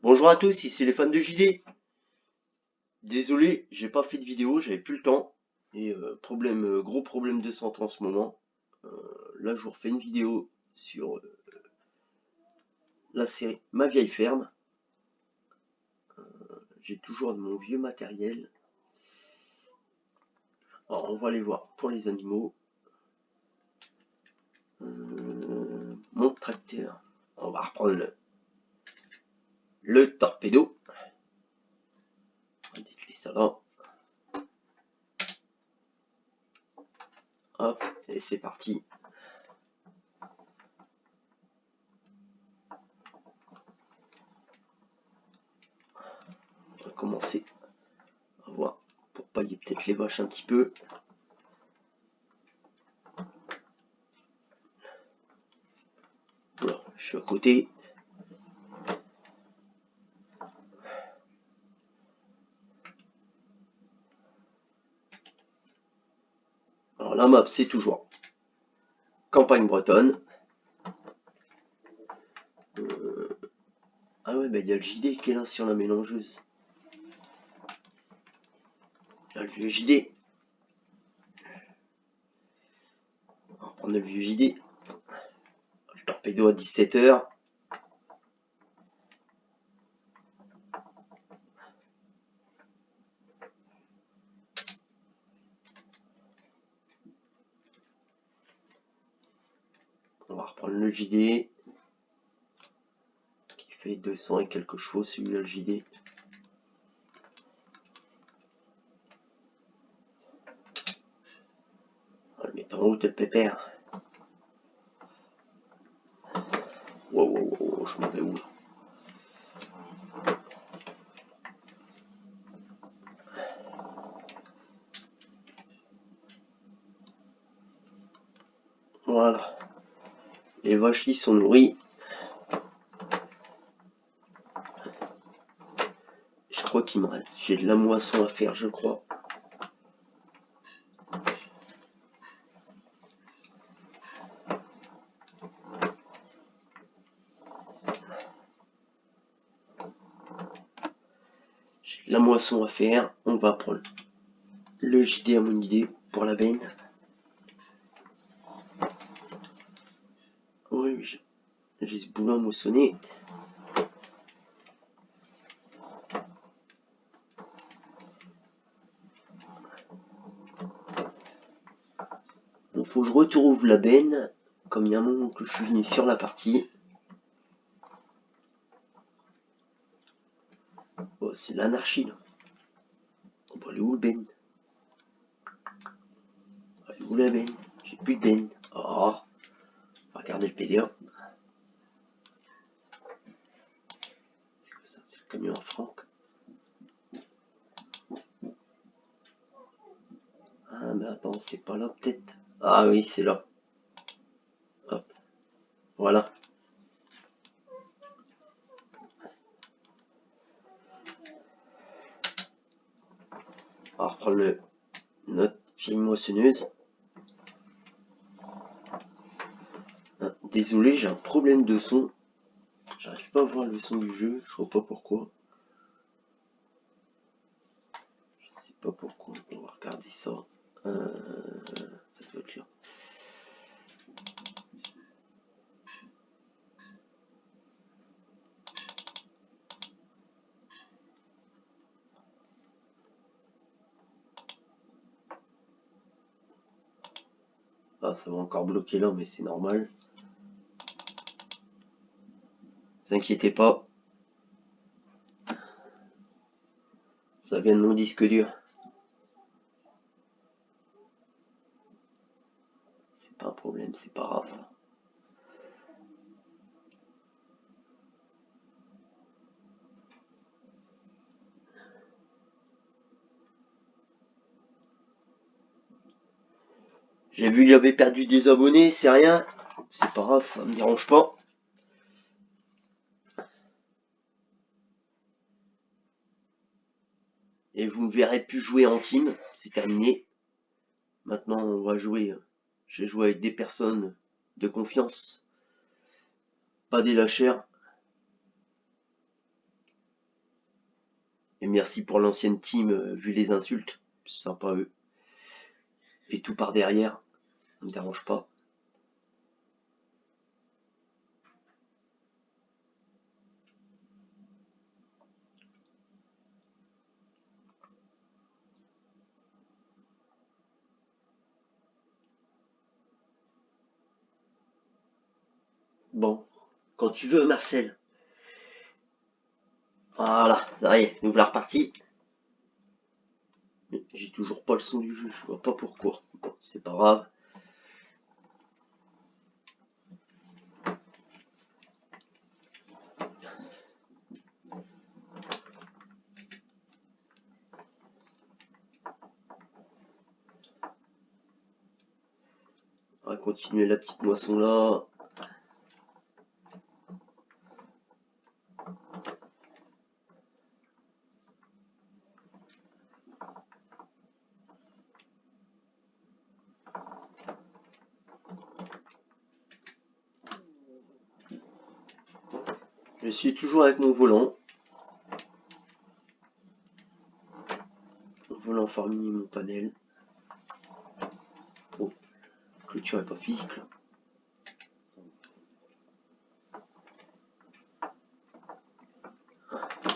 Bonjour à tous, ici les fans de JD. Désolé, j'ai pas fait de vidéo, j'avais plus le temps. Et gros problème de santé en ce moment. Là, je vous refais une vidéo sur la série Ma vieille ferme. J'ai toujours mon vieux matériel. Alors, on va aller voir pour les animaux. Mon tracteur. On va reprendre le torpedo. On va décler ça là. Hop, et c'est parti. On va commencer à voir pour pailler peut-être les vaches un petit peu. Voilà, je suis à côté. Alors la map c'est toujours campagne bretonne. Ah ouais, bah il y a le JD qui est là sur la mélangeuse. Là, le vieux JD. On va reprendre le vieux JD. Le torpedo à 17h. On va reprendre le JD. Qui fait 200 et quelque chose, celui-là, le JD. On va le mettre en route, le pépère. Wow, je m'en vais où là? Voilà. Les vaches sont nourries. Je crois qu'il me reste. J'ai de la moisson à faire, je crois. J'ai de la moisson à faire. On va prendre le JD à mon idée pour la benne. Oui, j'ai ce boulot à moissonner. Bon, faut que je retrouve la benne. Comme il y a un moment que je suis venu sur la partie. Oh, c'est l'anarchie là. On va aller où le benne? Elle est où la benne? J'ai plus de benne. Oh, on va regarder le PDA. C'est quoi ça? C'est le camion à Franck. Ah mais attends, c'est pas là peut-être. Ah oui, c'est là. Hop, voilà. On va reprendre notre vieille moissonneuse. Ah, désolé, j'ai un problème de son. J'arrive pas à voir le son du jeu, je vois pas pourquoi. Je sais pas pourquoi, on va regarder ça. Ça doit être là. Ah, ça va encore bloquer là, mais c'est normal. Ne vous inquiétez pas. Ça vient de mon disque dur. C'est pas un problème, c'est pas grave. J'ai vu qu'il avait perdu des abonnés, c'est rien. C'est pas grave, ça me dérange pas. Et vous me verrez plus jouer en team, c'est terminé. Maintenant, on va jouer. Je vais jouer avec des personnes de confiance. Pas des lâcheurs. merci pour l'ancienne team, vu les insultes, c'est sympa eux. Et tout par derrière, ça me dérange pas. Bon, quand tu veux, Marcel. Voilà, ça y est, nous voilà repartis. J'ai toujours pas le son du jeu, je vois pas pourquoi. Bon, c'est pas grave. On va continuer la petite moisson là. Je suis toujours avec mon volant. Mon volant Farmini, mon panel. Oh, clôture est pas physique là.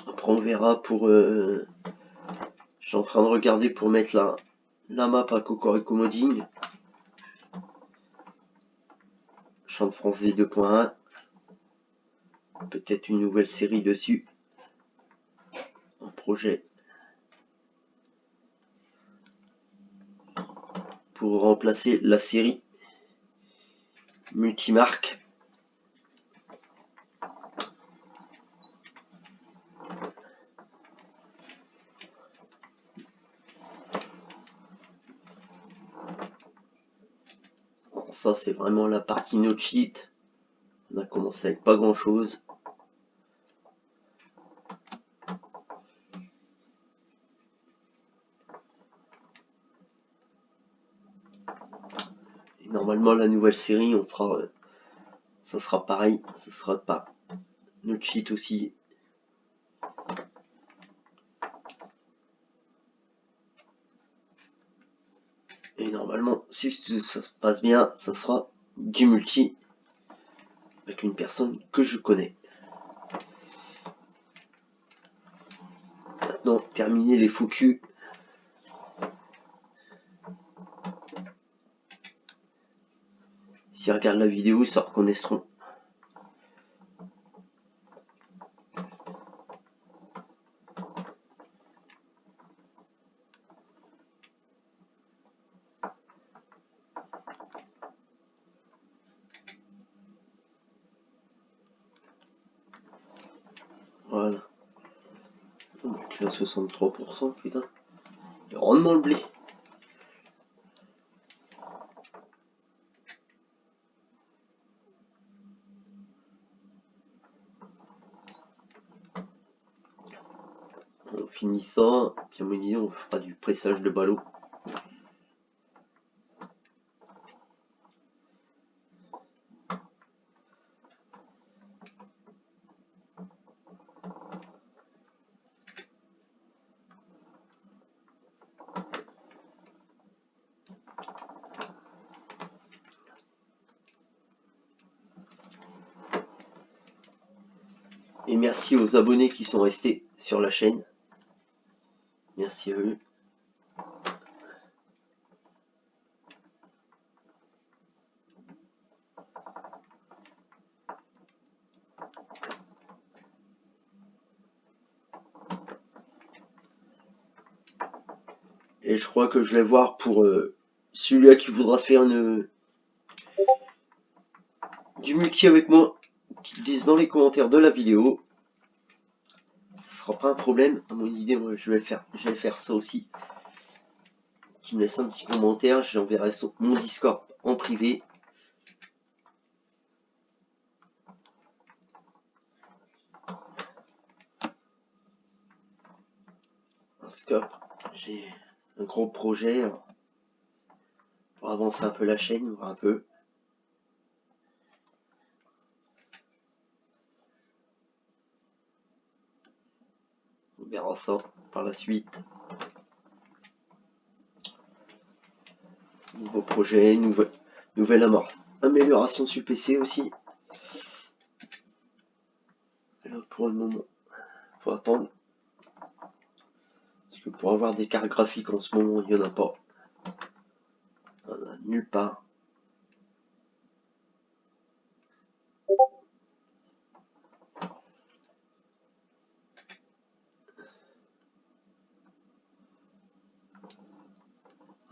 Après on verra pour... Je suis en train de regarder pour mettre la map à Cocorico Modding. Champ de France V 2.1. Peut-être une nouvelle série dessus. Un projet. Pour remplacer la série multimarque. Ça c'est vraiment la partie no cheat. On a commencé avec pas grand chose. Et normalement la nouvelle série on fera... ça sera pareil, ça sera pas no cheat aussi. Et normalement si ça se passe bien, ça sera du multi avec une personne que je connais. Maintenant, terminer les faux culs. S'ils regardent la vidéo, ils se reconnaîtront. Voilà. Donc là, 63%, putain. Le rendement le blé. On finit ça, puis à mon idée, on fera du pressage de ballot. Et merci aux abonnés qui sont restés sur la chaîne. Merci à eux. Et je crois que je vais voir pour celui-là qui voudra faire du multi avec moi, qu'il dise dans les commentaires de la vidéo. Ce sera pas un problème. À mon idée, moi, je vais faire ça aussi. Qui me laisse un petit commentaire, j'enverrai mon Discord en privé. Un scope, j'ai un gros projet pour avancer un peu la chaîne, voir un peu. verra ça par la suite. Nouveau projet, nouvelle amélioration sur PC aussi. Là, pour le moment, faut attendre. Parce que pour avoir des cartes graphiques en ce moment, il n'y en a pas. Il n'y en a nulle part.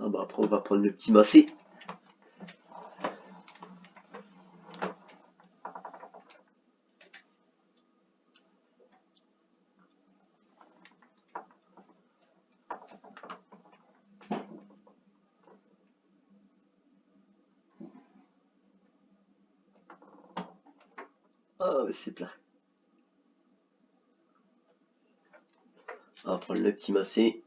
Ah bah après on va prendre le petit massé. Ah ouais, c'est plat. On va prendre le petit massé.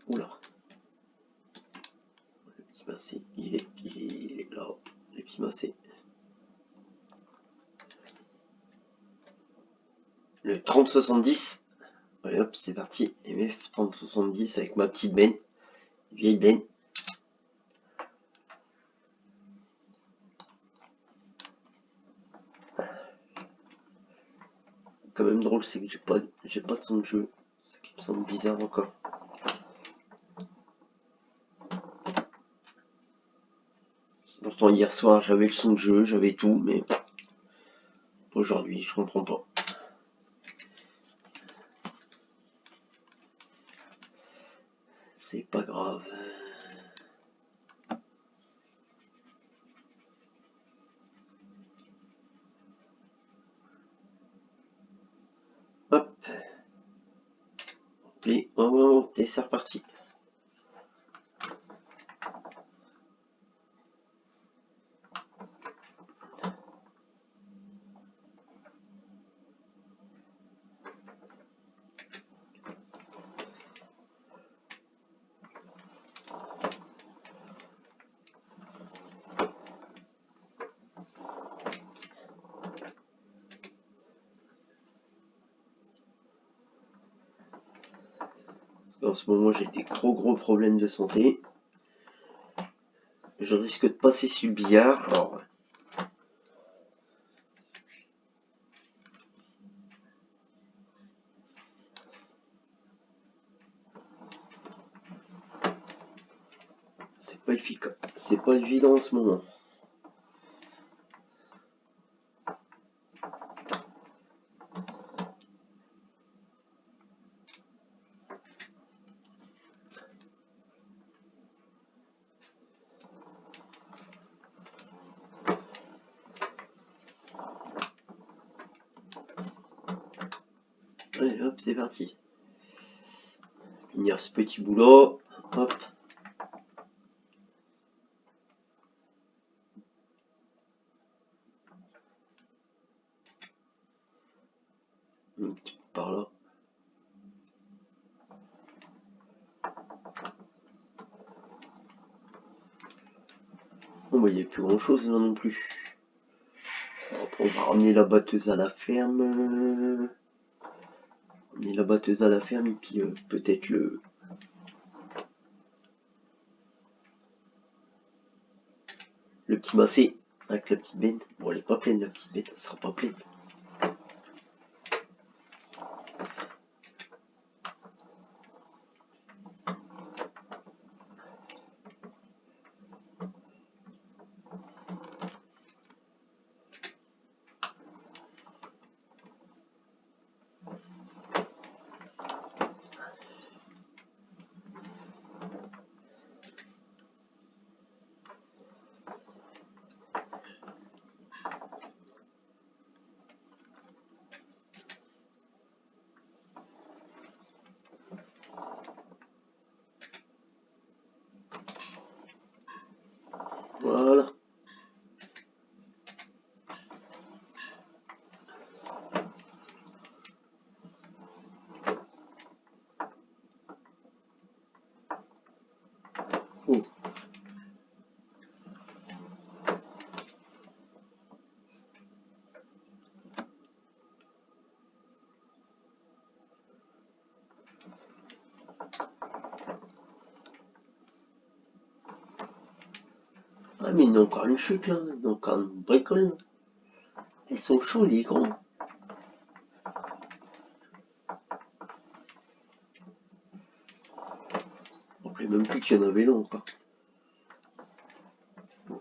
Oula. Le petit massé, il est là. Le petit massé. Le 3070. Allez hop, c'est parti. MF 3070 avec ma petite benne. Vieille benne. Quand même drôle, c'est que j'ai pas de son de jeu. Ce qui me semble bizarre encore. Pourtant hier soir j'avais le son de jeu, j'avais tout, mais aujourd'hui je comprends pas. C'est pas grave. Hop. Et oh, et c'est reparti. En ce moment j'ai des gros problèmes de santé. Je risque de passer sur le billard. Alors c'est pas efficace. C'est pas évident en ce moment. Allez hop, c'est parti. Finir ce petit boulot. Hop. Un petit peu par là. Bon bah il n'y a plus grand chose là non plus. Après on va ramener la batteuse à la ferme. Ramener la batteuse à la ferme et puis peut-être le petit massé avec la petite benne. Bon elle est pas pleine la petite benne, elle sera pas pleine. Voilà. Oh. Ah mais il y a encore une chute là, il y a encore une bricole. Ils sont chauds les grands. On ne même plus qu'il y en avait là encore. On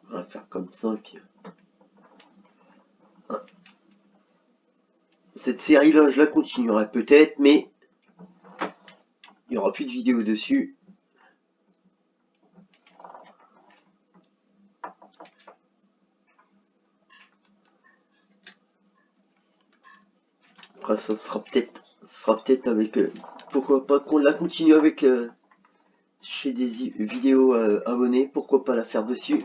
va faire comme ça et puis... Cette série là je la continuerai peut-être mais il n'y aura plus de vidéos dessus. Après ça sera peut-être avec... pourquoi pas qu'on la continue avec... chez des vidéos abonnés, pourquoi pas la faire dessus.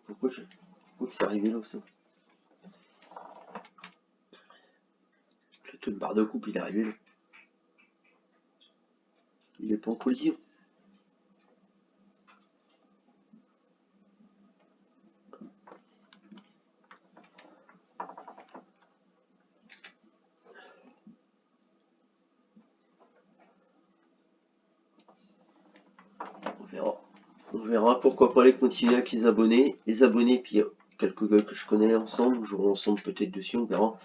Pourquoi c'est arrivé là ça? Le barre de coupe il est arrivé là. Il est pas en collision. On verra. On verra, pourquoi pas les continuer avec les abonnés. Les abonnés, puis quelques gars que je connais ensemble, on jouera ensemble peut-être dessus, on verra.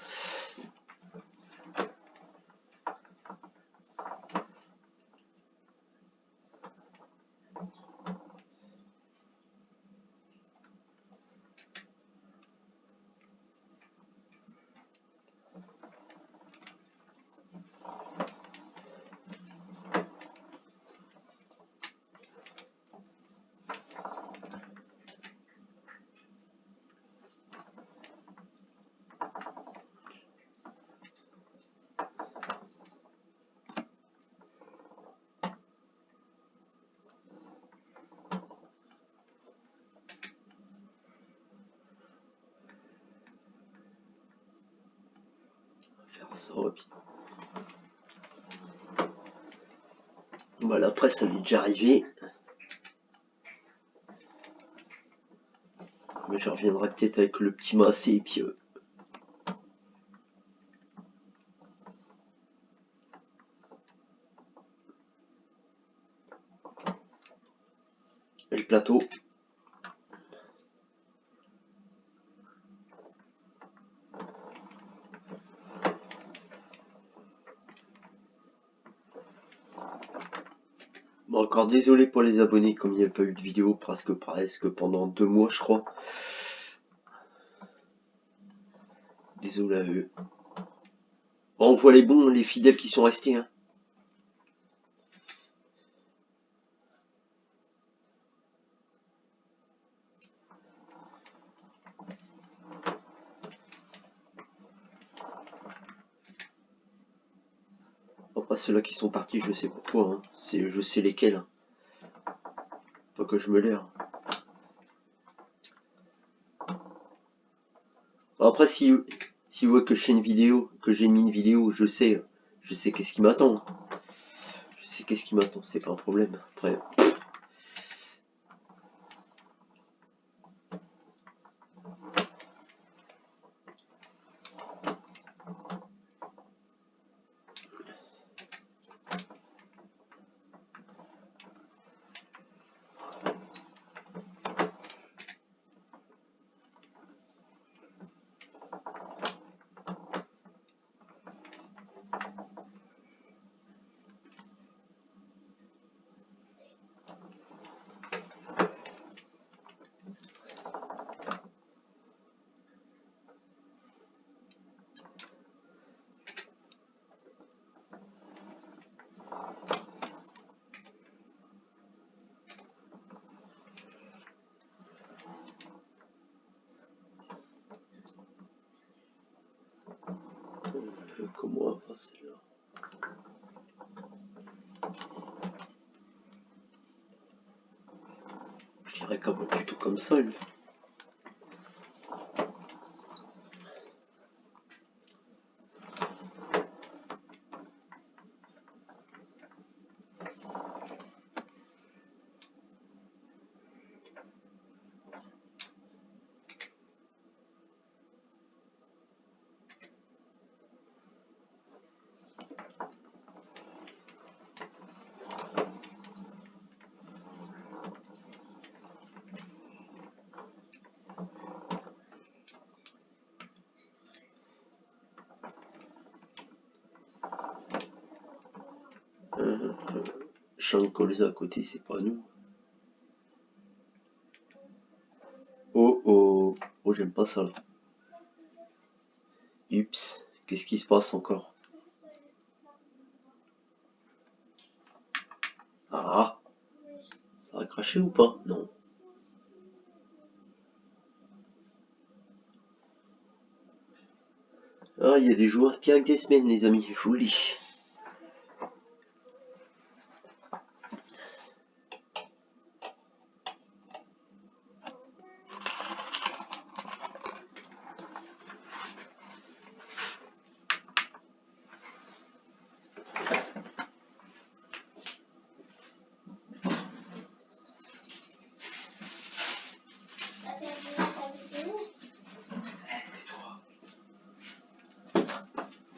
Faire ça, et puis... Voilà, après ça lui est déjà arrivé. Mais je reviendrai peut-être avec le petit massé et puis... et le plateau. Bon, encore désolé pour les abonnés, comme il n'y a pas eu de vidéo presque pendant 2 mois, je crois. Désolé à eux. Bon, on voit les bons, les fidèles qui sont restés. Hein. Après ceux-là qui sont partis, je sais pourquoi. Hein. Je sais lesquels. Hein. Pas que je me l'air. Après, si vous voyez que je fais une vidéo, que j'ai mis une vidéo, je sais qu'est-ce qui m'attend. Je sais qu'est-ce qui m'attend, c'est pas un problème. Après. Comment après celle-là? Je dirais quand même plutôt comme ça, lui. Champ de colza à côté, c'est pas nous. Oh oh, oh j'aime pas ça là. Ups, qu'est-ce qui se passe encore? Ah, ça a craché ou pas? Non. Ah, il y a des joueurs pires que des semaines, les amis, je vous le dis.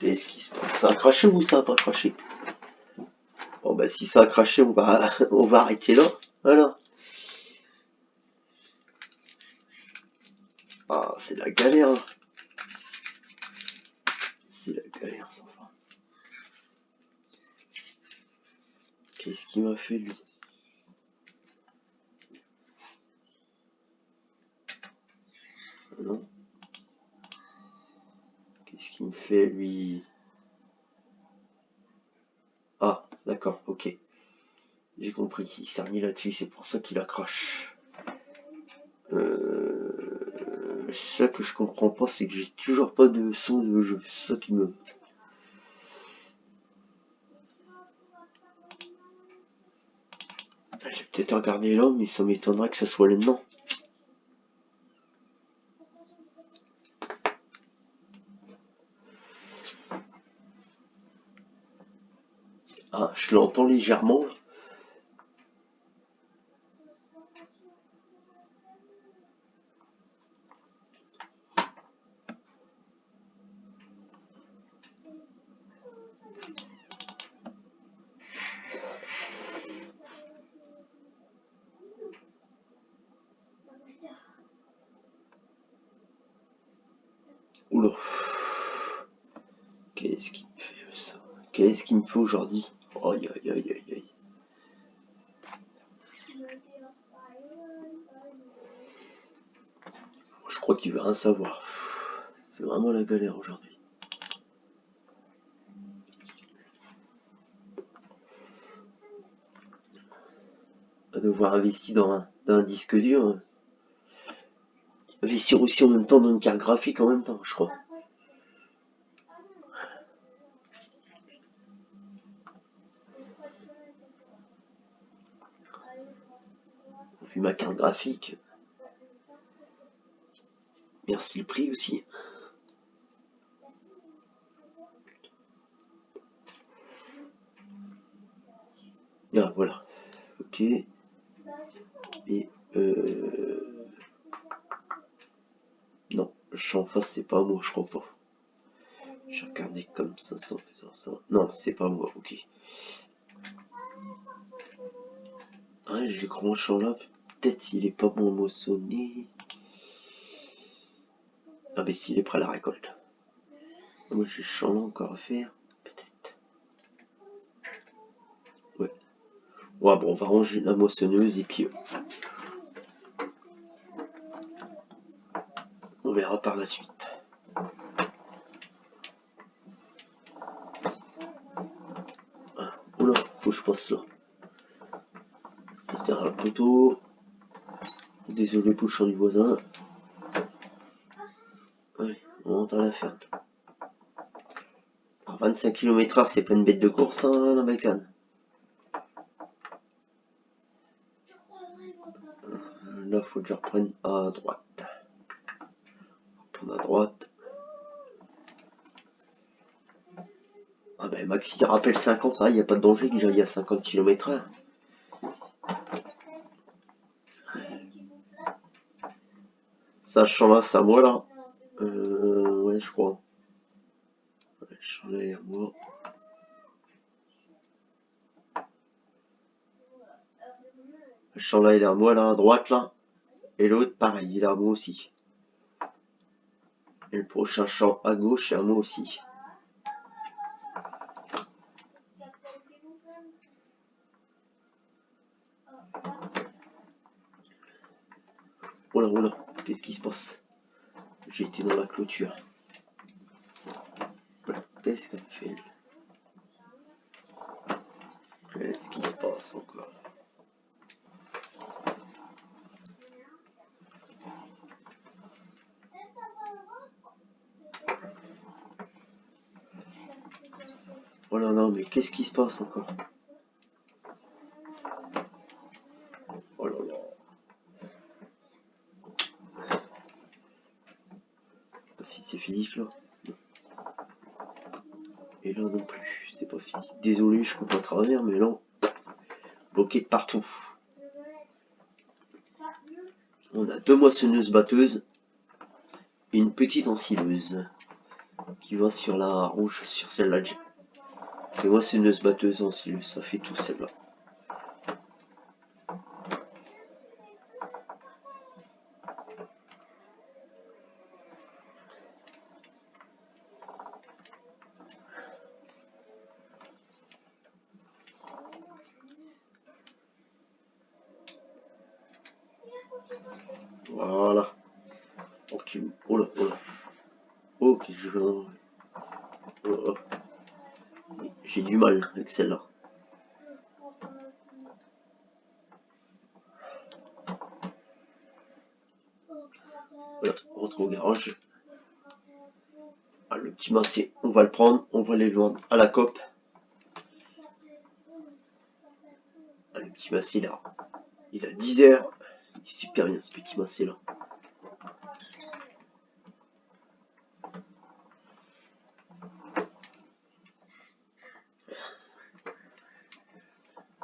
Qu'est-ce qui se passe? Ça a craché ou ça a pas craché? Bon bah si ça a craché, on va arrêter là. Voilà. Ah, c'est la galère. Hein. C'est la galère sans fin. Qu'est-ce qu'il m'a fait lui? Non. Qu'est-ce qu'il me fait lui? Ah, d'accord, ok. J'ai compris, il s'est remis là-dessus, c'est pour ça qu'il a crash. Ça que je comprends pas, c'est que j'ai toujours pas de son de jeu. C'est ça qui me... J'ai peut-être regardé là, mais ça m'étonnerait que ça soit là-dedans. Ah, je l'entends légèrement. Oula. Qu'est-ce qu'il me fait ça? Qu'est-ce qu'il me fait aujourd'hui? Aïe aïe aïe aïe aïe. Je crois qu'il veut rien savoir. C'est vraiment la galère aujourd'hui. À devoir investir dans un disque dur. Investir aussi en même temps dans une carte graphique en même temps, je crois. Vu ma carte graphique. Merci le prix aussi. Ah, voilà. Ok. Et non, champ face c'est pas moi, je crois pas. J'ai regardé comme ça sans faire ça. Non, c'est pas moi, ok. Ah, j'ai le grand champ là. Peut-être s'il est pas bon moissonné. Ah, mais s'il est prêt à la récolte. Moi j'ai le champ là encore à faire. Peut-être. Ouais. Ouais, bon, on va ranger la moissonneuse et puis on verra par la suite. Ah, oula, faut que je passe là. Passe derrière le poteau. Désolé pour le champ du voisin. Ouais, on monte à la ferme. Alors 25 km/h, c'est pas une bête de course, hein, la bécane. Là, faut que je reprenne à droite. Prendre à droite. Ah ben, Maxi rappelle 50, il n'y a pas de danger que j'aille à 50 km/h. Ça, ce champ-là, c'est à moi, là. Ouais, je crois. Ouais, le champ-là, il est à moi. Le champ-là, il est à moi, là, à droite, là. Et l'autre, pareil, il est à moi aussi. Et le prochain champ à gauche, c'est à moi aussi. là, oh là, qu'est-ce qui se passe? J'ai été dans la clôture. Qu'est-ce qu'elle fait? Qu'est-ce qui se passe encore? Oh là là, mais qu'est-ce qui se passe encore? Oh là là. Pas si c'est physique là. Et là non plus, c'est pas physique. Désolé, je coupe à travers, mais là, bloqué de partout. On a 2 moissonneuses batteuses et une petite ensileuse qui va sur la rouge, sur celle-là. Les moissonneuses batteuses ensileuses, ça fait tout celle-là. Voilà. Ok, oh là, oh là. Ok, je vais en... Oh, oh. J'ai du mal avec celle-là. Voilà, on retrouve au garage. Ah, le petit massé, on va le prendre, on va aller le vendre à la COP. Ah, le petit massé là, il a 10 heures. Il est super bien ce petit massé là.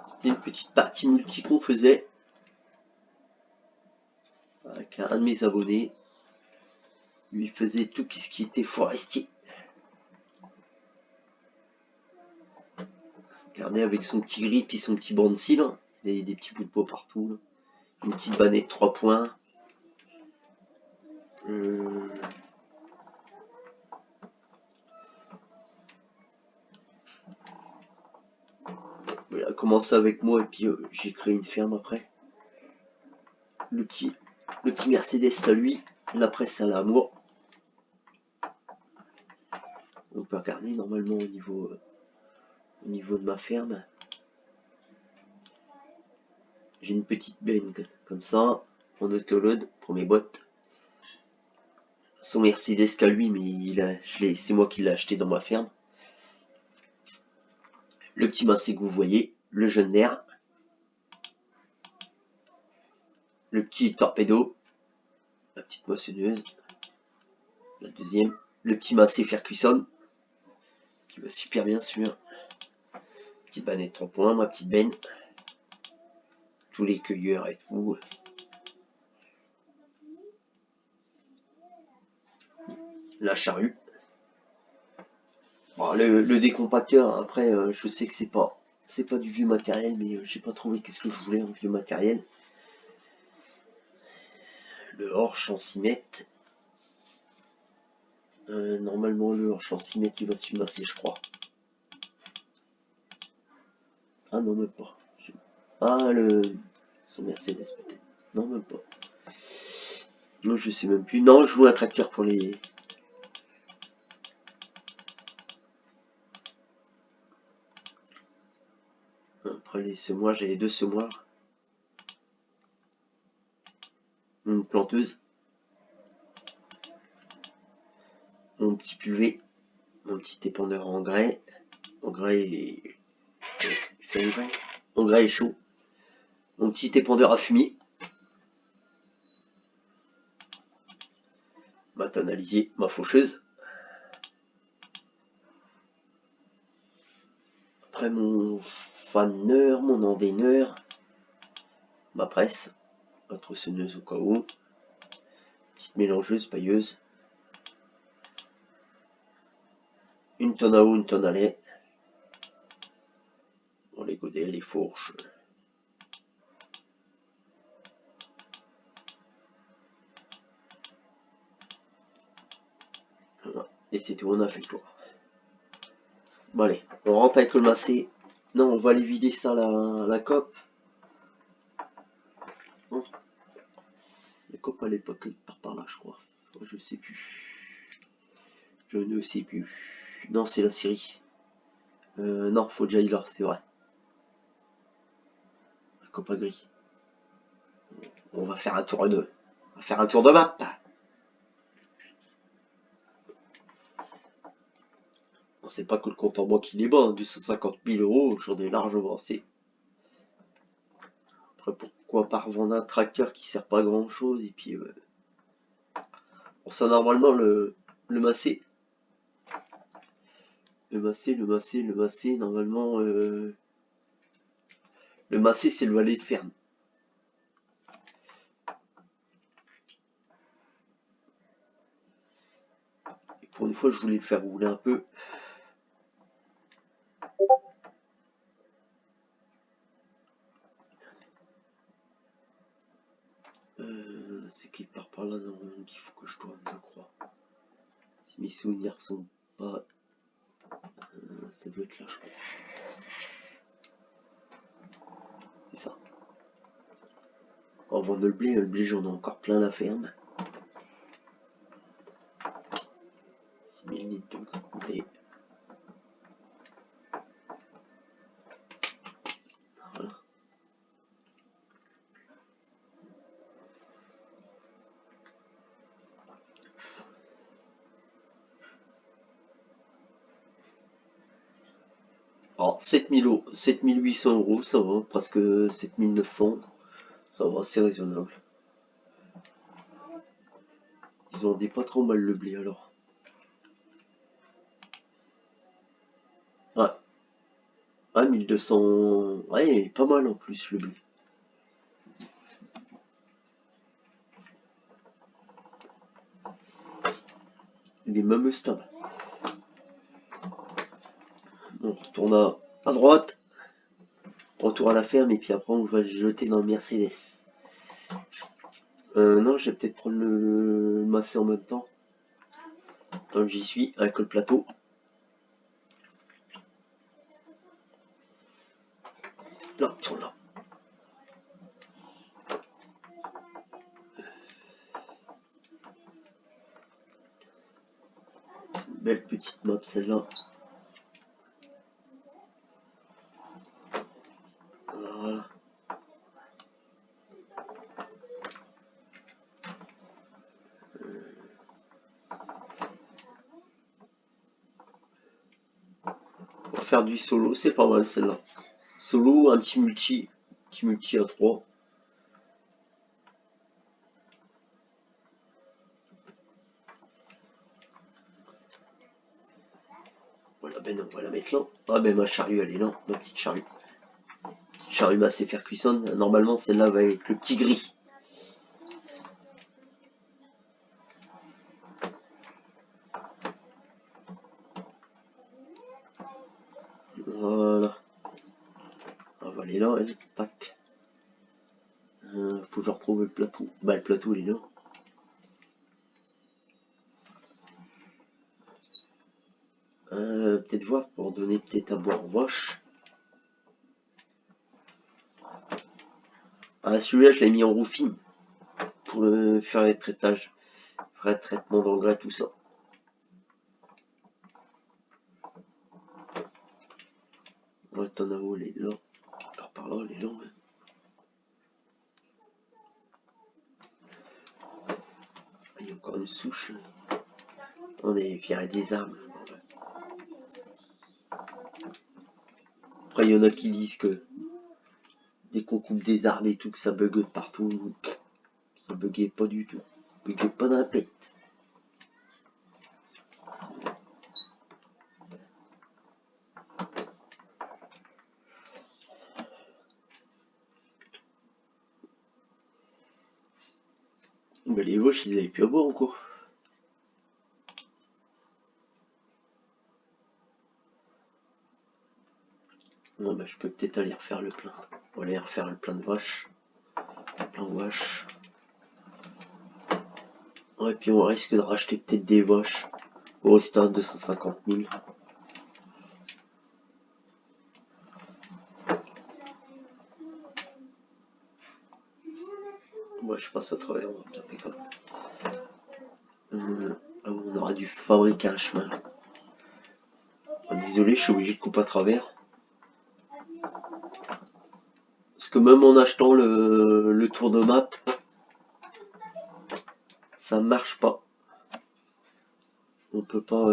C'était une petite partie multi qu'on faisait avec un de mes abonnés. Lui faisait tout ce qui était forestier. Regardez avec son petit grip et son petit banc de cils, hein. Des petits bouts de peau partout. Là. Une petite banette 3 points. Il a commencé avec moi et puis j'ai créé une ferme après. Le petit Mercedes à lui, la presse à l'amour. On peut regarder normalement au niveau de ma ferme. J'ai une petite benne comme ça, en autoload pour mes bottes. Son Mercedes qu'à lui, mais c'est moi qui l'ai acheté dans ma ferme. Le petit massé que vous voyez, le jeune nerf. Le petit torpedo, la petite moissonneuse. La deuxième, le petit massé Ferguson, qui va super bien sûr. Petite banette 3 points, ma petite benne. Tous les cueilleurs et tout. La charrue. Bon, le décompacteur, après, je sais que c'est pas du vieux matériel, mais j'ai pas trouvé qu'est-ce que je voulais en vieux matériel. Le Horsch en 6 mètres. Normalement, le Horsch en 6 mètres, il va se masser, je crois. Ah non, même pas. Ah, son Mercedes peut-être. Non, même pas. Non, je sais même plus. Non, je joue un tracteur pour les... Après les semoirs, j'avais 2 semoirs. Une planteuse. Mon petit pulvé. Mon petit épandeur en grès. Engrais et... Engrais et chaud. Mon petit épandeur à fumier. Ma tonalisée, ma faucheuse. Après mon faneur, mon endaineur. Ma presse. Ma tronçonneuse au cas où. Petite mélangeuse, pailleuse. Une tonne à eau, une tonne à lait. Bon, les godets, les fourches. Voilà. Et c'est tout, on a fait le tour. Bon allez, on rentre avec le massé. Non, on va aller vider ça la COP. Coop à l'époque, il part par là, je crois. Je sais plus. Je ne sais plus. Non, c'est la Syrie. Non, faut déjà y là, c'est vrai. Copa gris. On va faire un tour de. On va faire un tour de map. On sait pas que le compte en banque il est bas, 250 000 euros, j'en ai largement assez. Après, pourquoi pas revendre un tracteur qui sert pas à grand chose, et puis. Bon, ça, normalement, le massé. Le massé, normalement. Le massé, c'est le valet de ferme. Et pour une fois, je voulais le faire rouler un peu. C'est qu'il part par là dans le qu'il faut que je tourne, je crois. Si mes souvenirs sont pas. Ça doit être là, je crois. C'est ça. On va vendre le blé j'en ai encore plein la ferme. 6000 litres de blé. Voilà. Alors 7800 euros, ça va, presque 7900, ça va, c'est raisonnable. Ils ont des pas trop mal le blé alors. Ouais. Ah, 1200. Ouais, pas mal en plus le blé. Il est même stable. On retourne à droite. Retour à la ferme et puis après on va se jeter dans le Mercedes. Non, je vais peut-être prendre le massé en même temps. Tant que j'y suis, avec le plateau. Là, tourne là. Belle petite map celle-là. Voilà. On va faire du solo, c'est pas mal celle-là. Solo, un petit multi à 3. Voilà, ben on va la mettre là. Ah ben ma charrue elle est là, ma petite charrue. Petite charrue massée faire cuisson. Normalement celle-là va avec le petit gris. Voilà. On va aller là, hein. Tac. Faut que je retrouve le plateau. Bah le plateau il est là. Peut-être voir pour donner peut-être à boire aux vaches. Ah celui-là je l'ai mis en roofing. Pour le faire les traitages. Vrai traitement d'engrais, tout ça. Ouais, Tonao elle est là. Qui part par là, elle est là même. Il y a encore une souche. On est viré des arbres. Après, il y en a qui disent que dès qu'on coupe des arbres et tout, que ça bug partout. Ça buguait pas du tout. Buguait pas d'un pet. Mais les vaches, ils avaient pu à boire ou quoi? Non, bah, je peux peut-être aller refaire le plein. On va aller refaire le plein de vaches. Plein de vaches. Ouais, puis on risque de racheter peut-être des vaches. Au rester à 250 000. Ouais, Ouais, je passe à travers, ça fait quoi. On aura dû fabriquer un chemin. Désolé, je suis obligé de couper à travers. Parce que même en achetant le tour de map, ça marche pas. On peut pas...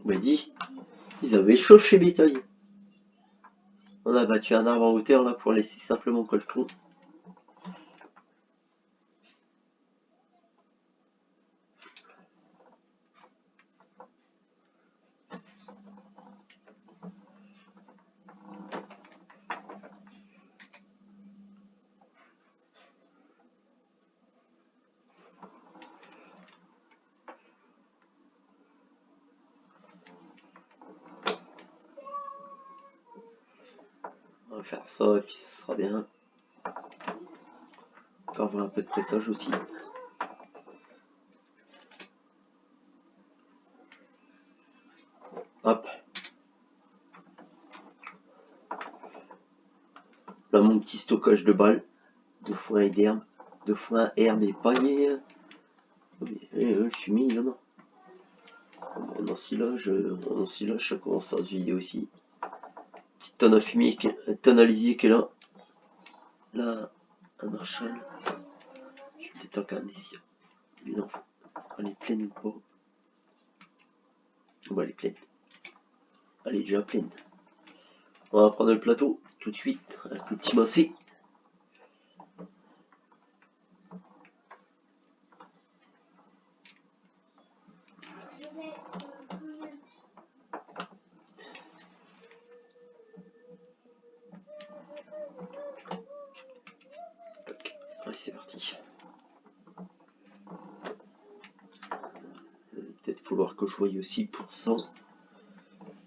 On m'a dit, ils avaient chaud chez Bétail. On a battu un arbre en hauteur là pour laisser simplement que le tronc. On va faire ça et puis ça sera bien. On va avoir un peu de pressage aussi. Hop. Là mon petit stockage de balles. De foin et d'herbe. De foin, herbe et paillé. Je suis mis, non. En ensilage, ça commence à se vider aussi. Petite tonne à fumier, tonne à lisier qui est là. Là, un Marshall. Je vais peut-être encore un ici. Mais non, elle est pleine ou pas? Bon, elle est pleine. Elle est déjà pleine. On va prendre le plateau tout de suite avec le petit massé. Allez, c'est parti. Peut-être falloir que je voie aussi pour ça.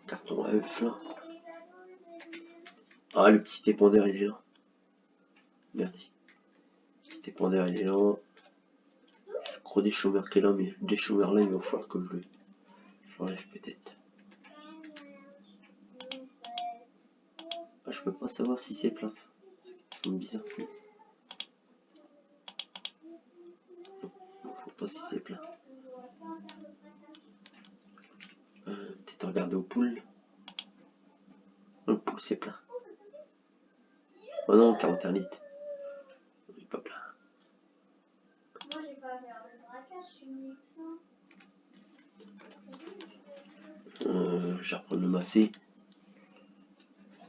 Carton à œuf là. Ah, le petit épandeur il est là. Regardez. Le petit épandeur il est là. Je crois des chômeurs qui est là, mais des chômeurs là il va falloir que je l'enlève peut-être. Ah, je peux pas savoir si c'est plein ça. Ça semble bizarre. Faut pas si c'est plein. Peut-être regarder aux poules. Le poule c'est plein. Oh non, 41 litres. Il est pas plein. Moi j'ai pas faire le braquage, je suis mis Je vais reprendre le massé.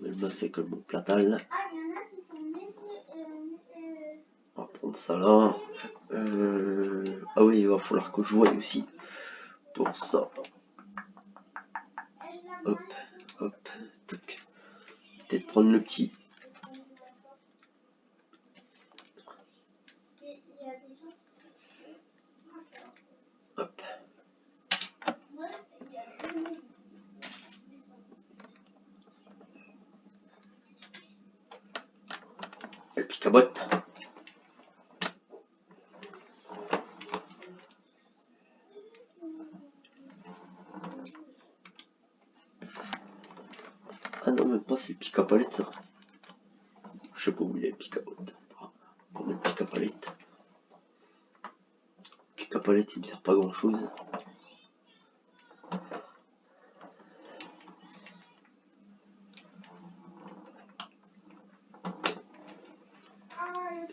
Le massé comme mon platal. Ah, il y en a qui sont On va prendre ça là. Ah oui, il va falloir que je voie aussi pour ça. Hop, hop, tac. Peut-être prendre le petit. Hop. Le picabotte. Ah non, même pas, c'est le pic à palette ça. Je sais pas où il est le pic à palette. Prendre le pic à palette. Le pic à palette il me sert pas grand chose.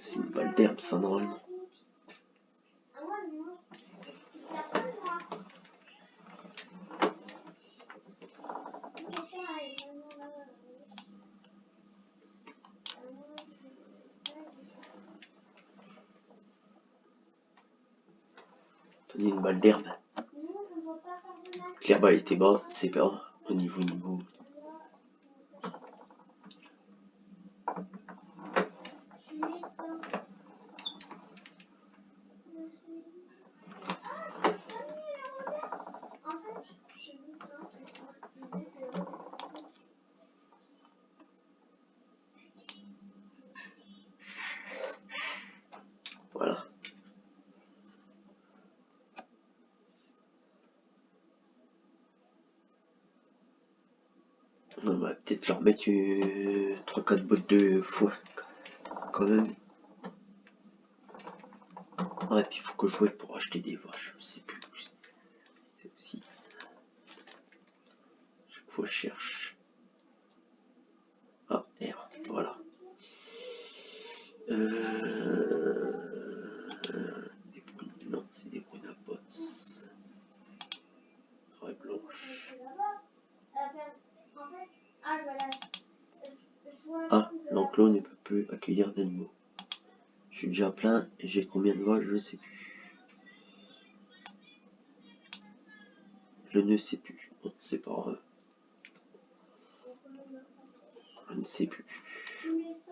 C'est une balle d'herbe ça normalement. Tenez une balle d'herbe. L'herbe elle était bas, c'est pas au niveau. Voilà. On va peut-être leur mettre 3-4 bottes de foin quand même. Ouais, puis il faut que je voie pour acheter des vaches, je sais plus. C'est aussi. Chaque fois je cherche. Ah, R, voilà. Non, c'est des brunes à bottes. Ouais, blanche. Ah, l'enclos ne peut plus accueillir d'animaux. Je suis déjà plein et j'ai combien de vaches, je ne sais plus. Je ne sais plus. Bon, c'est pas grave. Je ne sais plus.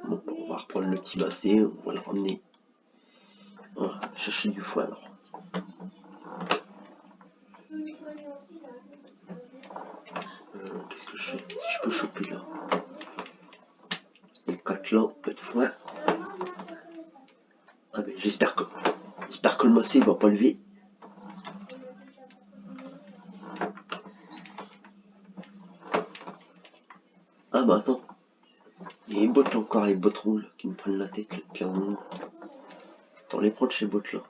Bon, on va reprendre le petit basset, on va le ramener. Voilà, chercher du foin alors. Qu'est-ce que je fais? Si je peux choper là. Les 4 là, pas de foin. Ah ben j'espère que le massé va pas lever. Ah bah attends. Il y a les bottes là encore, les bottes rondes là, qui me prennent la tête là, depuis un moment. Attends, les prendre ces bottes là.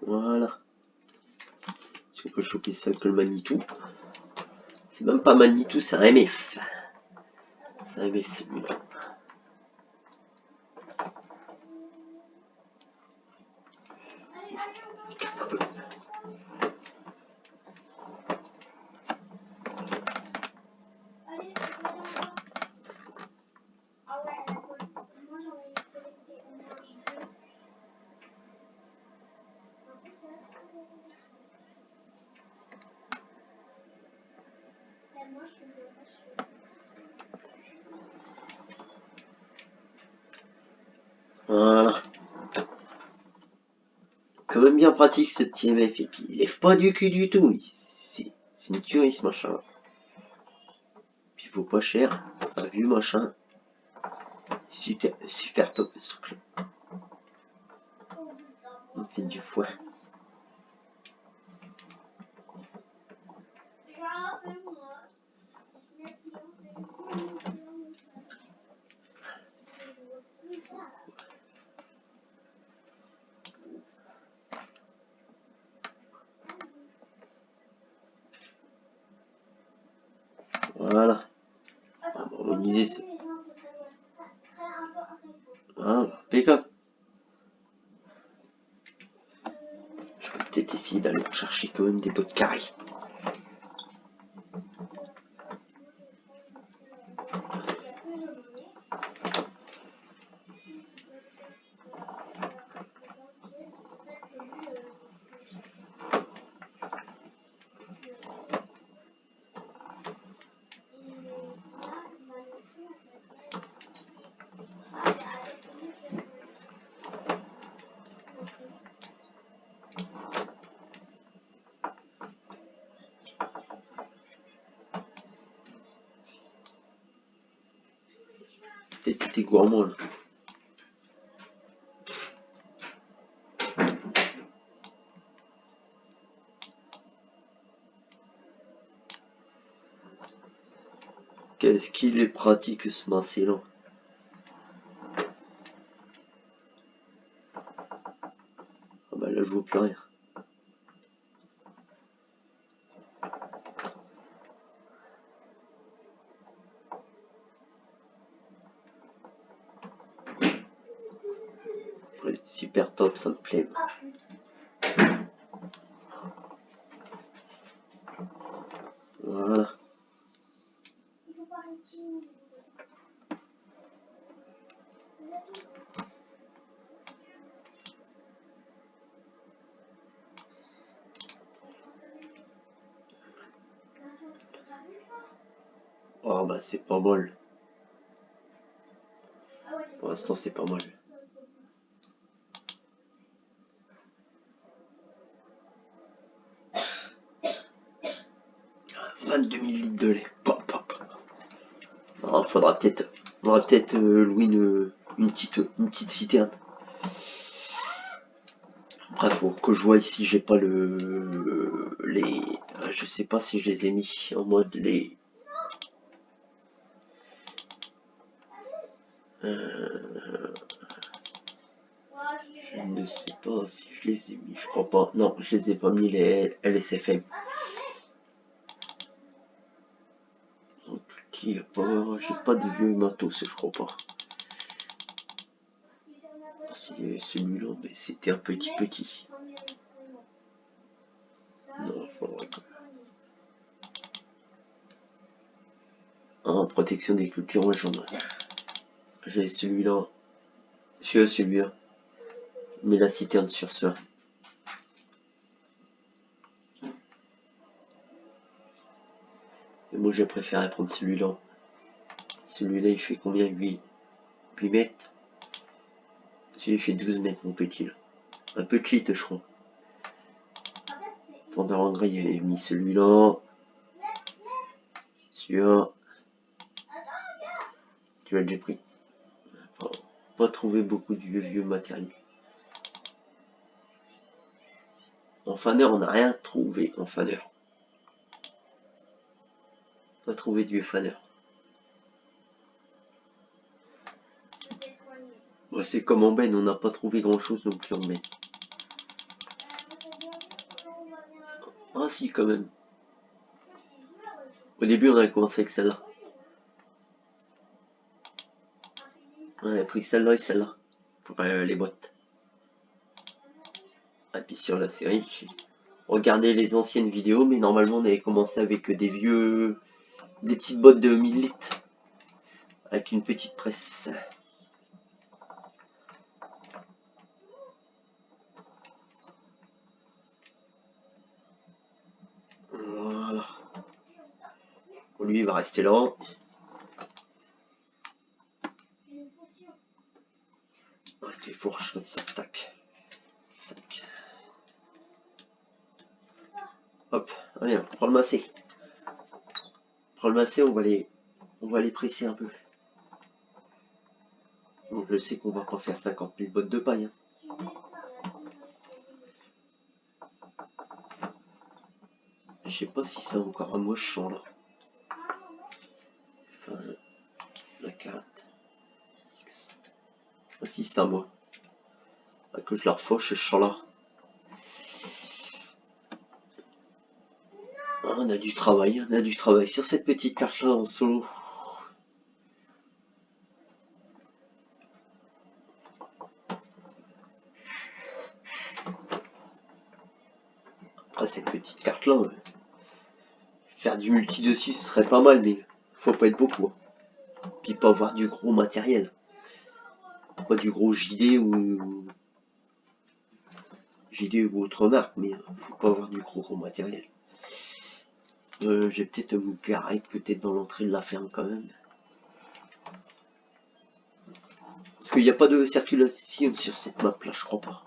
Voilà. Si on peut choper ça que le Manitou. C'est même pas Manitou, c'est un MF. C'est un MF celui-là. Un peu. Voilà. Quand même bien pratique ce petit MF. Et puis il lève pas du cul du tout. C'est une tuerie ce machin. Puis il vaut pas cher. Ça a vu machin. Super top ce truc là. C'est du foin. Voilà. Ah, bon, mon idée c'est. Ah, impeccable. Je vais peut-être essayer d'aller chercher quand même des bottes carrées. Peut-être t'es gourmand là. Qu'est-ce qu'il est pratique ce macélan. Ah bah là je vois plus rien. super top, ça me plaît. Ah putain. Voilà. Ils ont pas arrêté. Oh bah c'est pas mal. Ah ouais, Pour l'instant c'est pas mal. 22 000 litres de lait. Pop, pop. Oh, faudra peut-être louer une petite citerne. Après faut que je vois ici, j'ai pas je sais pas si je les ai mis en mode les. Je ne sais pas si je les ai mis, je crois pas. Non, je les ai pas mis les LSFM. Donc, j'ai pas de vieux matos, je crois pas. C'est celui-là, mais c'était un petit. Non, faudrait que. En protection des cultures, moi j'en ai. J'ai celui-là. Celui-là. Mais la citerne sur ça. Mais moi j'ai préféré prendre celui-là. Celui-là il fait combien? 8 mètres. Celui-là il fait 12 mètres mon petit là. Un peu cheat je crois. Pendant en gris il avait mis celui-là. Celui-là. Tu l'as déjà pris. Pas trouvé beaucoup de vieux matériel. En faneur on n'a rien trouvé en faneur. Pas trouvé de vieux faneur. Bon, c'est comme en benne, on n'a pas trouvé grand chose non plus en benne. Ah si quand même. Au début on a commencé avec celle-là. On a pris celle-là et celle-là. Pour les bottes. Et puis sur la série, j'ai regardé les anciennes vidéos, mais normalement on avait commencé avec des petites bottes de 1000 litres. Avec une petite presse. Voilà. Bon, lui il va rester là. Avec les fourches comme ça, tac. Tac. Hop, allez, on prend le massé. On va les presser un peu. Donc je sais qu'on va pas faire 50 000 bottes de paille. Hein. Je sais pas si c'est encore un moche champ là. Enfin, la carte. Ah si, c'est à moi. Ah, que je la refauche ce champ là. Ah, on a du travail sur cette petite carte là en solo. Après cette petite carte là, faire du multi dessus ce serait pas mal, mais faut pas être beaucoup. Hein. Puis pas avoir du gros matériel. Pas du gros JD ou autre marque, mais faut pas avoir du gros matériel. Je vais peut-être me garer peut-être dans l'entrée de la ferme quand même. Parce qu'il n'y a pas de circulation sur cette map là, je crois pas.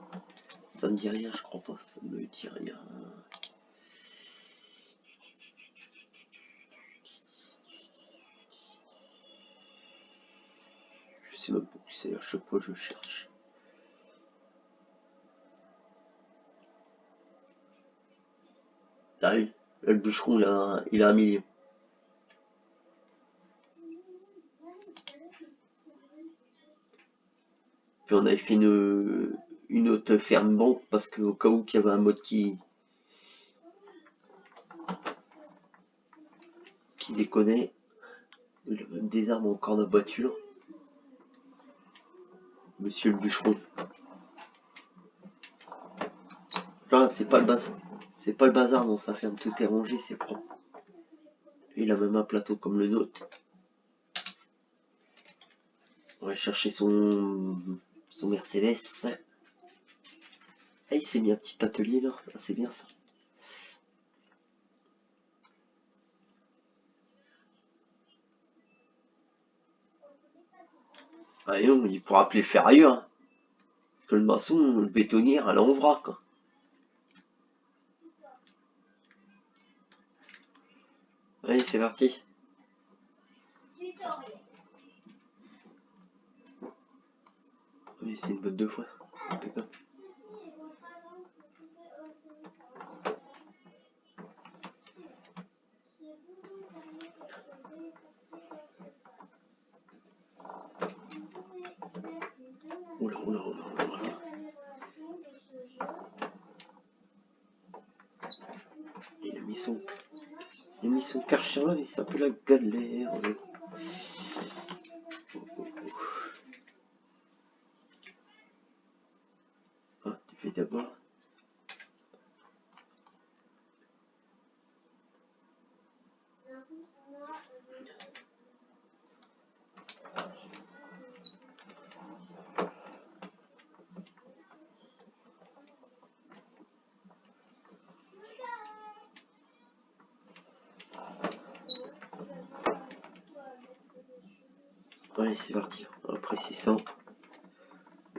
Ça me dit rien, je crois pas, ça me dit rien. Je sais même pas où c'est, à chaque fois je cherche. Là, le bûcheron il a 1 million. Puis on avait fait une autre ferme banque parce qu'au cas où qu'il y avait un mode qui déconnait. Il a même des armes encore abattues là. Monsieur le bûcheron. Là, c'est pas le bazar. C'est pas le bazar dans sa ferme, tout est rangé, c'est propre. Il a même un plateau comme le nôtre. On va chercher son Mercedes. Ah, il s'est mis un petit atelier là, ah, c'est bien ça. Ah et non, il pourra appeler le ferrailleur. Hein. Parce que le maçon, le bétonnier, elle en vrac. Quoi. Allez, c'est parti. Oui, c'est une botte de foin. Putain. Oula, oula, oula, oula. Il a mis son karcher là, mais c'est un peu la galère. Ah, tu fais d'abord. Allez, c'est parti. Après 600.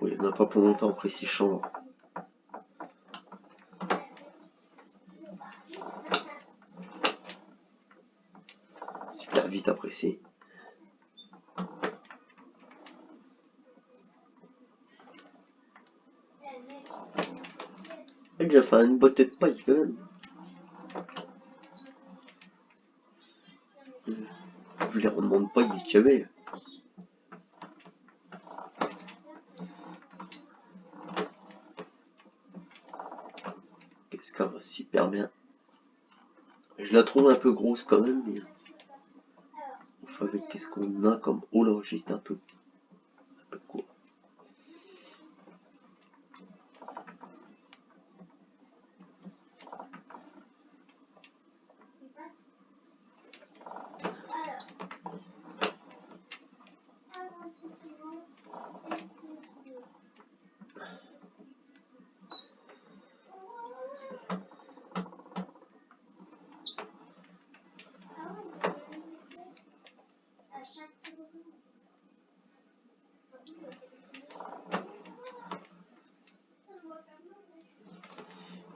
Oui, on n'a pas pour longtemps après 6 chambres. Super vite apprécié. Elle a déjà fait une botte de paille quand même. Vu les rendements de paille qu'il y avait. Qu'est-ce qu'elle va super bien. Je la trouve un peu grosse quand même, mais enfin avec qu'est-ce qu'on a comme. Oh là, j'étais un peu court.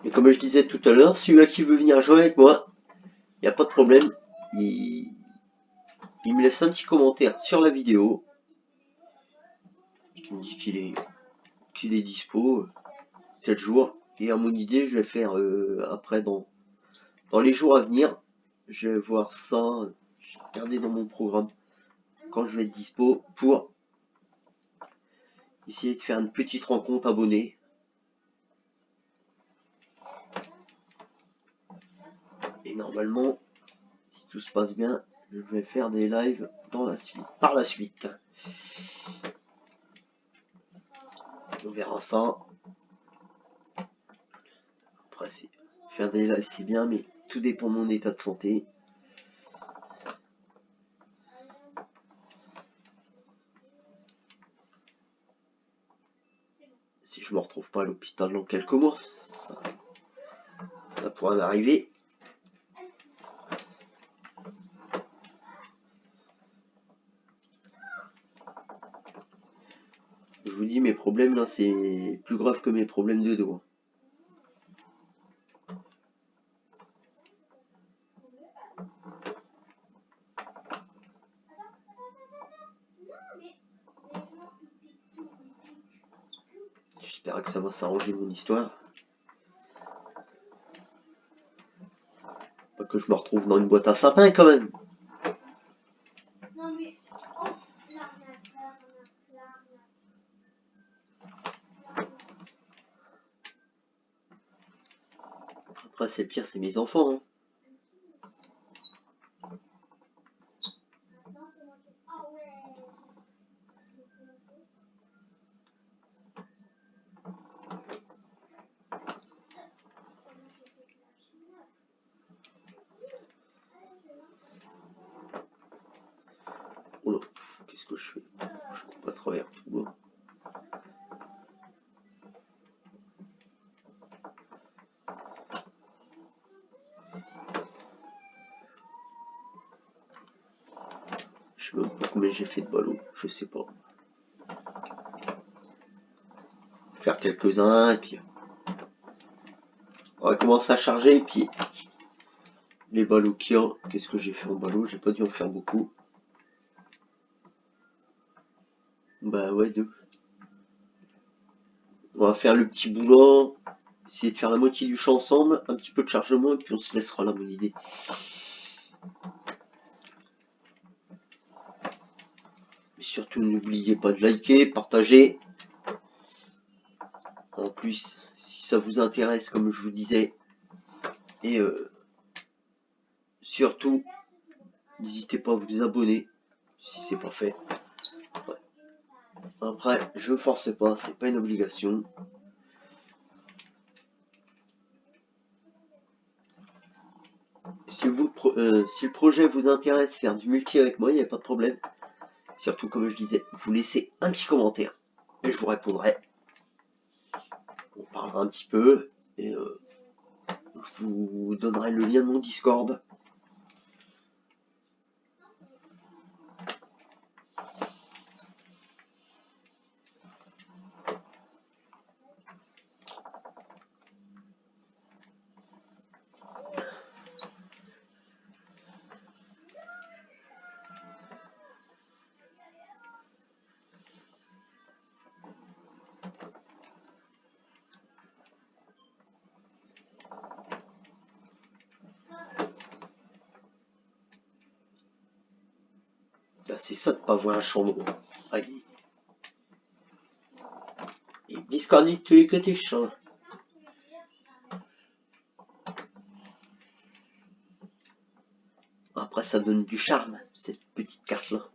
Et comme je disais tout à l'heure, celui-là qui veut venir jouer avec moi, il n'y a pas de problème. Il me laisse un petit commentaire sur la vidéo. Qui me dit qu'il est dispo tel jour. Et à mon idée, je vais faire après dans les jours à venir. Je vais voir ça, je vais regarder dans mon programme quand je vais être dispo pour essayer de faire une petite rencontre abonnée. Et normalement, si tout se passe bien, je vais faire des lives par la suite. On verra ça. Après, faire des lives c'est bien, mais tout dépend de mon état de santé. Si je me retrouve pas à l'hôpital dans quelques mois, ça pourra m'arriver. Je vous dis, mes problèmes là, c'est plus grave que mes problèmes de dos. J'espère que ça va s'arranger mon histoire. Pas que je me retrouve dans une boîte à sapin quand même. Après, c'est le pire, c'est mes enfants. Hein. Qu'est-ce que je fais? Je peux pas travailler tout beau. Je sais même pas combien j'ai fait de ballots, je sais pas. Faire quelques-uns et puis on va commencer à charger et puis les ballots qu'il y a. Qu'est-ce que j'ai fait en ballots? J'ai pas dû en faire beaucoup. Bah ouais, 2. On va faire le petit boulot, essayer de faire la moitié du champ ensemble, un petit peu de chargement et puis on se laissera là, mon idée. Mais surtout n'oubliez pas de liker, partager. En plus, si ça vous intéresse, comme je vous disais, et surtout, n'hésitez pas à vous abonner si c'est pas fait. Ouais. Après, je force pas, c'est pas une obligation. Si le projet vous intéresse, faire du multi avec moi, il n'y a pas de problème. Surtout, comme je disais, vous laissez un petit commentaire et je vous répondrai. On parlera un petit peu et je vous donnerai le lien de mon Discord. C'est ça de pas voir un chambre. Aïe. Et Discord de tous les côtés, je change. Après, ça donne du charme, cette petite carte-là.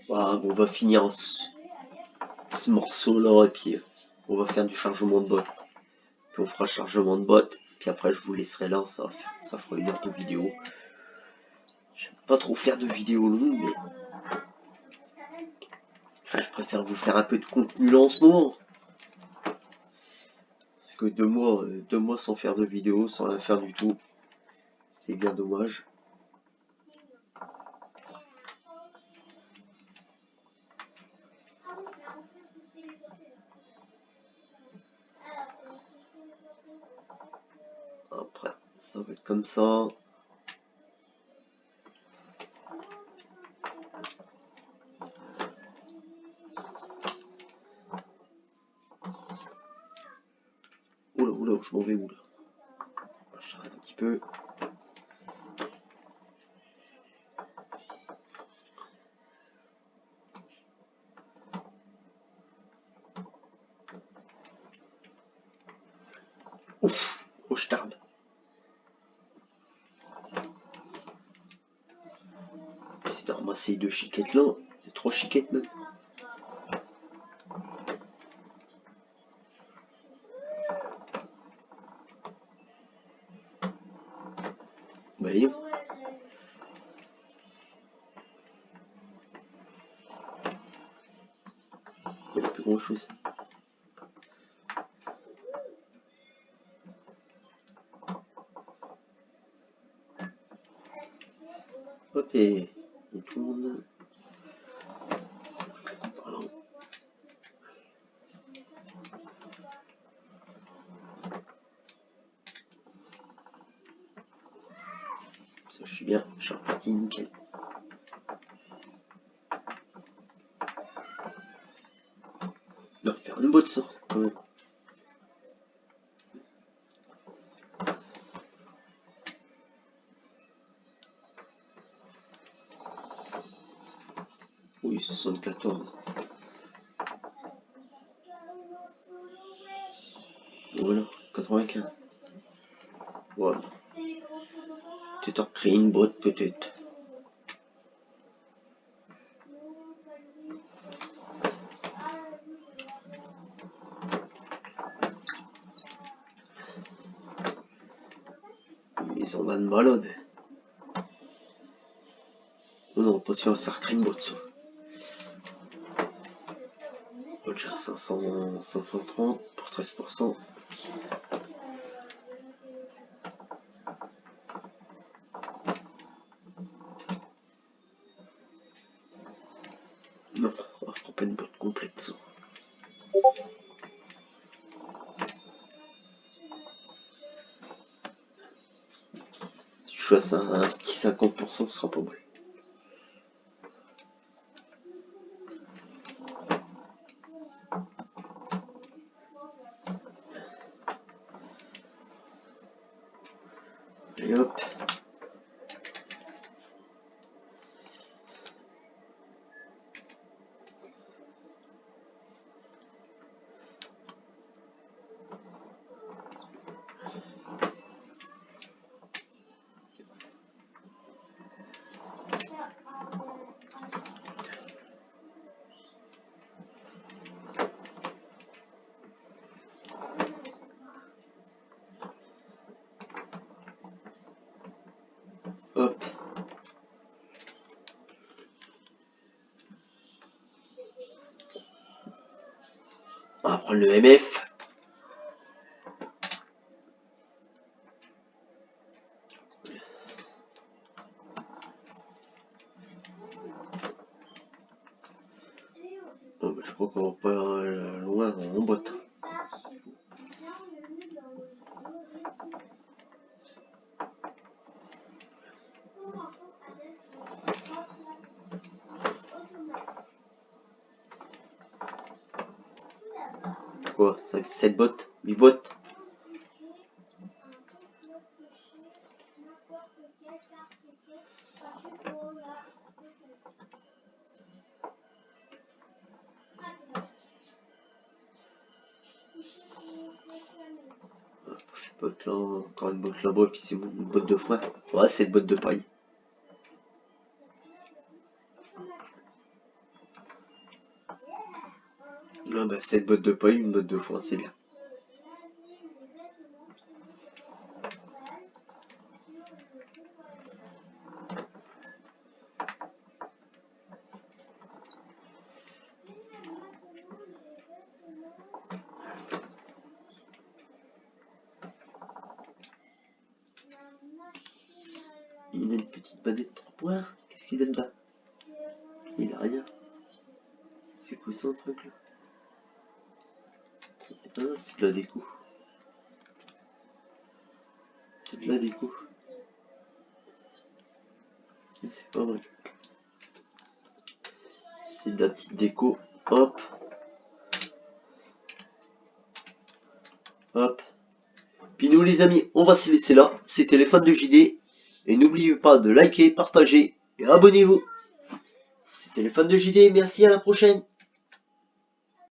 Voilà, on va finir ce morceau-là et puis on va faire du chargement de bottes. Puis on fera chargement de bottes. Puis après, je vous laisserai là, ça fera 1 heure de vidéo. J'aime pas trop faire de vidéos longues, mais je préfère vous faire un peu de contenu là en ce moment. Parce que 2 mois sans faire de vidéo, sans rien faire du tout, c'est bien dommage. Après, ça va être comme ça. Oula, je m'en vais où là? J'arrête un petit peu. Ouf, oh je tarde. C'est de ramasser 2 chiquettes là, 3 chiquettes même. Bah non. Il n'y a plus grand chose. Hop et on tourne. Voilà. Ça je suis bien, je suis reparti nickel. On va faire nous. botte ça, quand même. Oui, 74. Voilà, 95. Voilà. Peut-être recréer une botte, peut-être. Ils ont de malade. Oh non, pas sûr, ça recrée une botte, ça. On va dire 530 pour 13%. Non, on fera pas une botte complète, ça. Si je choisis un petit 50%, ce sera pas mal. Et hop. Hop. On va prendre le MF. Oh, bah, je crois qu'on va pas loin en botte. Quoi, 5, 7 bottes, 8 bottes. Botte là, encore une botte là-bas, et puis c'est bon, une botte de foin. Ouais, c'est une botte de paille. Non, bah, cette botte de paille, une botte de foin, c'est bien. Il a une petite badette 3 points. Qu'est-ce qu'il a dedans? Il a rien. C'est quoi ça, un truc là? Ah, c'est de la déco. C'est de la déco. C'est pas vrai. C'est de la petite déco. Hop. Hop. Puis nous les amis, on va se laisser là. C'était les fans de JD. Et n'oubliez pas de liker, partager et abonnez-vous. C'était les fans de JD. Merci, à la prochaine.